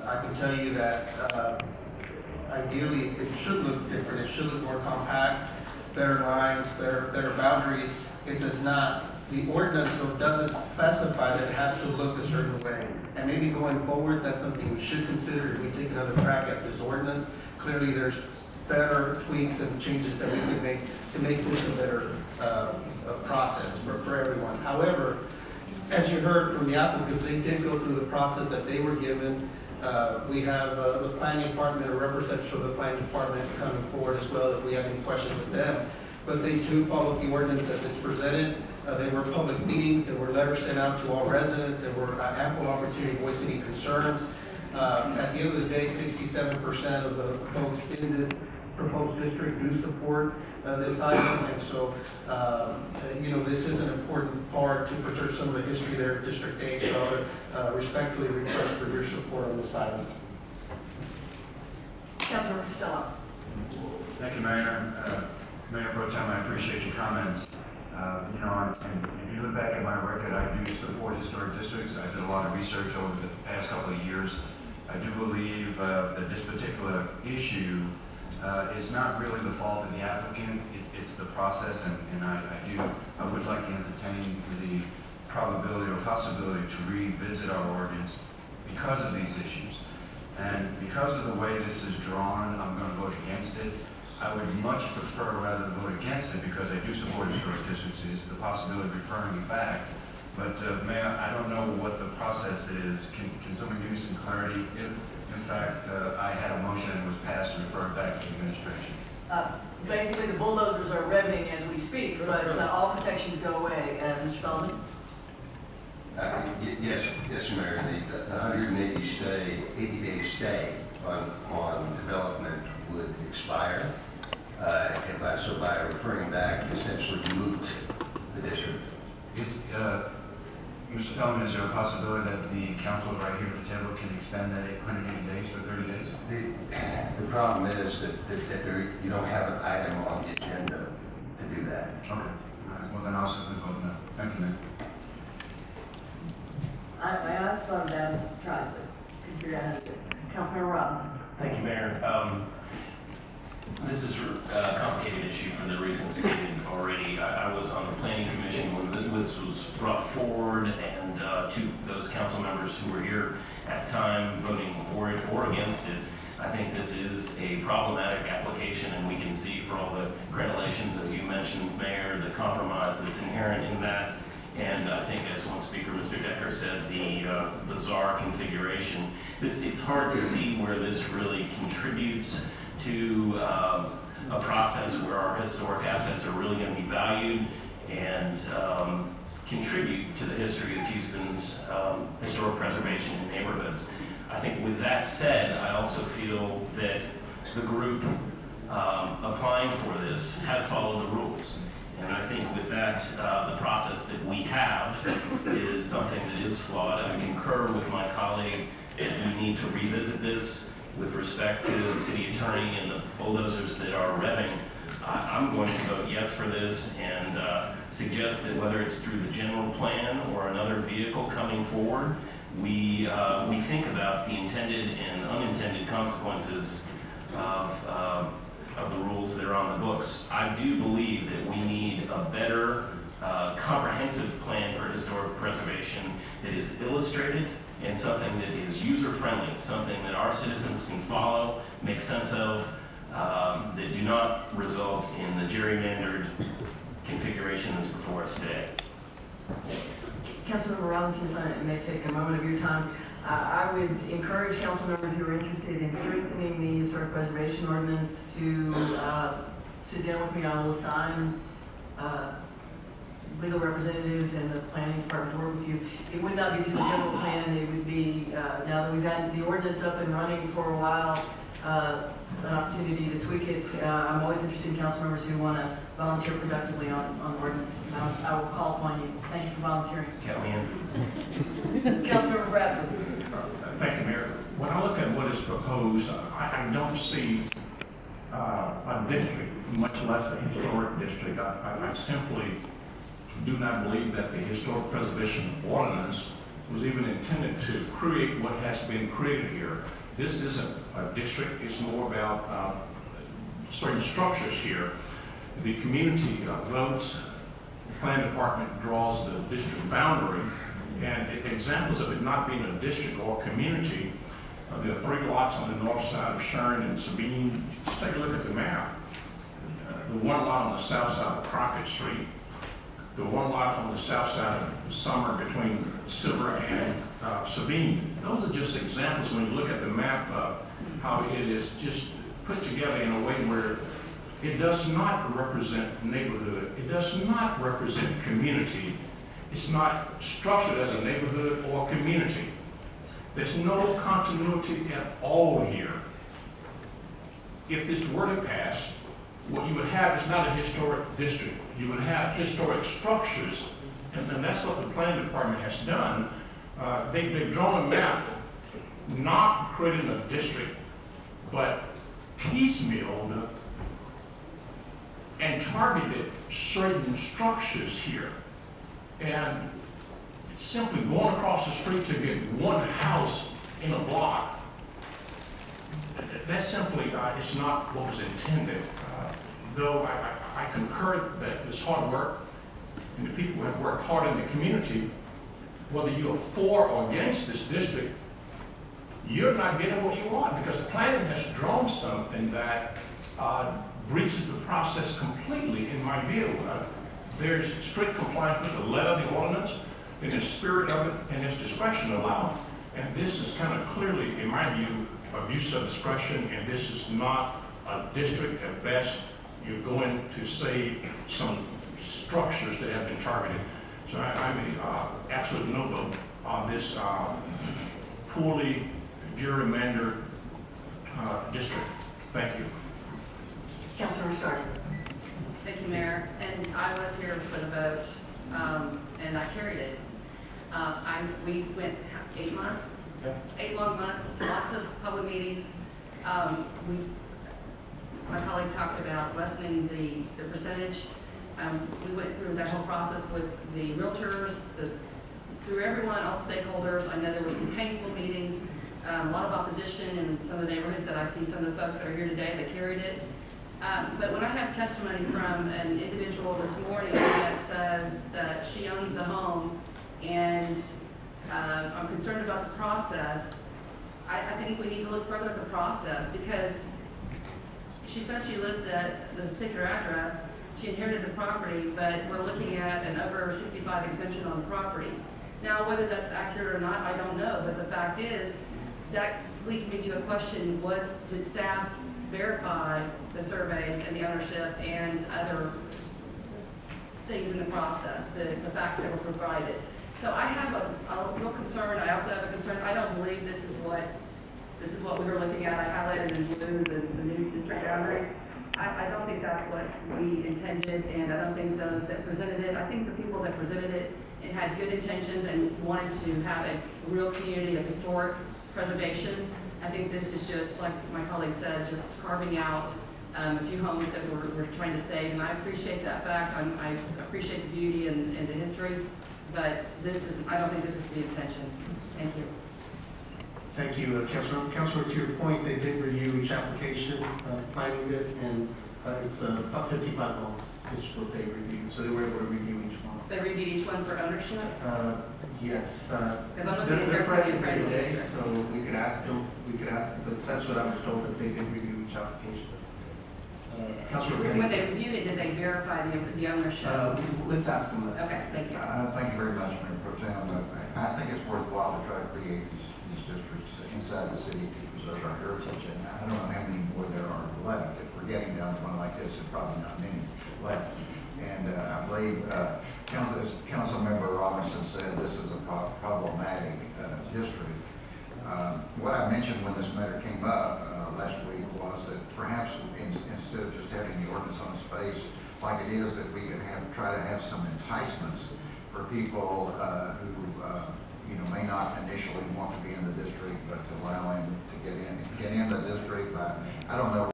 I can tell you that ideally it should look different. It should look more compact, better lines, better boundaries. It does not. The ordinance though doesn't specify that it has to look a certain way. And maybe going forward, that's something we should consider if we take another crack at this ordinance. Clearly, there's better tweaks and changes that we could make to make this a better process for everyone. However, as you heard from the applicants, they did go through the process that they were given. We have the planning department, a representative of the planning department coming forward as well if we have any questions of them. But they too followed the ordinance as it's presented. They were public meetings, there were letters sent out to all residents, there were ample opportunity to voice any concerns. At the end of the day, 67% of the folks in this proposed district do support this item, and so this is an important part to preserve some of the history there at District 8. So I would respectfully request for your support on this item. Councilmember Costello. Thank you, Mayor. Mayor Pro Tem, I appreciate your comments. And if you look back at my record, I do support historic districts. I did a lot of research over the past couple of years. I do believe that this particular issue is not really the fault of the applicant. It's the process, and I would like to entertain the probability or possibility to revisit our ordinance because of these issues. And because of the way this is drawn, I'm going to vote against it. I would much prefer, rather than vote against it, because I do support historic districts, is the possibility of referring it back. But Mayor, I don't know what the process is. Can someone give me some clarity? If, in fact, I had a motion and it was passed to refer it back to the administration. Basically, the bulldozers are revving as we speak, but all protections go away. Mr. Feldman? Yes, Mayor. The 180-day stay on development would expire. And by referring back, essentially moot the district. Mr. Feldman, is there a possibility that the council right here at the table can extend that 180 days for 30 days? The problem is that you don't have an item on the agenda to do that. Okay. All right. Well, then I'll simply vote no. Thank you, Mayor. I thought about it, tried to figure out how to do it. Councilmember Robinson. Thank you, Mayor. This is a complicated issue for the reasons stated already. I was on the planning commission when this was brought forward, and to those council members who were here at the time voting for it or against it, I think this is a problematic application, and we can see for all the crenellations, as you mentioned, Mayor, the compromise that's inherent in that. And I think, as one speaker, Mr. Decker, said, the bizarre configuration. It's hard to see where this really contributes to a process where our historic assets are really going to be valued and contribute to the history of Houston's historic preservation in neighborhoods. I think with that said, I also feel that the group applying for this has followed the rules. And I think with that, the process that we have is something that is flawed. I concur with my colleague that we need to revisit this with respect to the city attorney and the bulldozers that are revving. I'm going to vote yes for this and suggest that whether it's through the general plan or another vehicle coming forward, we think about the intended and unintended consequences of the rules that are on the books. I do believe that we need a better comprehensive plan for historic preservation that is illustrated and something that is user-friendly, something that our citizens can follow, make sense of, that do not result in the gerrymandered configuration that's before us today. Councilmember Robinson, if I may take a moment of your time, I would encourage council members who are interested in strengthening the historic preservation ordinance to sit down with me. I will assign legal representatives and the planning department to work with you. It would not be through the general plan. It would be, now that we've had the ordinance up and running for a while, an opportunity to tweak it. I'm always interested in council members who want to volunteer productively on ordinances. And I will call upon you. Thank you for volunteering. Count me in. Councilmember Bradford. Thank you, Mayor. When I look at what is proposed, I don't see a district, much less a historic district. I simply do not believe that the historic preservation ordinance was even intended to create what has been created here. This isn't a district, it's more about certain structures here. The community votes, the planning department draws the district boundary, and examples of it not being a district or community, there are 3 lots on the north side of Sharon and Sabine. Just take a look at the map. The 1 lot on the south side of Crockett Street, the 1 lot on the south side of Summer between Silver and Sabine. Those are just examples when you look at the map of how it is just put together in a way where it does not represent neighborhood. It does not represent community. It's not structured as a neighborhood or community. There's no continuity at all here. If this were to pass, what you would have is not a historic district. You would have historic structures, and that's what the planning department has done. They've drawn a map, not creating a district, but piecemealed and targeted certain structures here. And simply going across the street to get 1 house in a block, that simply is not what was intended. Though I concur that it's hard work, and the people have worked hard in the community, whether you're for or against this district, you're not getting what you want, because the planning has drawn something that breaches the process completely, in my view. There's strict compliance with the letter of the ordinance, in the spirit of it, and its discretion allowed. And this is kind of clearly, in my view, abuse of discretion, and this is not a district. At best, you're going to save some structures that have been targeted. So I'm a absolute no vote on this poorly gerrymandered district. Thank you. Councilmember Stark. Thank you, Mayor. And I was here for the vote, and I carried it. We went 8 months, 8 long months, lots of public meetings. My colleague talked about lessening the percentage. We went through that whole process with the realtors, through everyone, all stakeholders. I know there were some painful meetings, a lot of opposition in some of the neighborhoods that I see some of the folks that are here today that carried it. But when I have testimony from an individual this morning that says that she owns the home and I'm concerned about the process, I think we need to look further at the process, because she says she lives at the particular address, she inherited the property, but we're looking at an over 65 exemption on the property. Now, whether that's accurate or not, I don't know, but the fact is, that leads me to a question: did staff verify the surveys and the ownership and other things in the process, the facts that were provided? So I have a real concern. I also have a concern. I don't believe this is what we were looking at. I highlighted in blue the new district boundaries. I don't think that's what we intended, and I don't think those that presented it, I think the people that presented it had good intentions and wanted to have a real community of historic preservation. I think this is just, like my colleague said, just carving out a few homes that we're trying to save, and I appreciate that fact. I appreciate the beauty and the history, but I don't think this is the intention. Thank you. Thank you, Councilor. Councilor, to your point, they did review each application, planning it, and it's about 55 homes is what they reviewed, so they were able to review each one. They reviewed each one for ownership? Yes. Because I'm looking at They're their present here appraisal today, district. so we could ask them, but that's what I was told, that they did review each application. Councilor, When they reviewed it, did they verify the ownership? let's ask them that. Okay, thank you. Thank you very much, Mayor Pro Tem. I think it's worthwhile to try to create these districts inside the city to preserve our heritage. And I don't know how many more there are left. If we're getting down to one like this, there's probably not many left. And I believe Councilmember Robinson said this is a problematic district. What I mentioned when this matter came up last week was that perhaps instead of just having the ordinance on its face like it is, that we could try to have some enticements for people who may not initially want to be in the district, but to allow them to get in the district. I don't know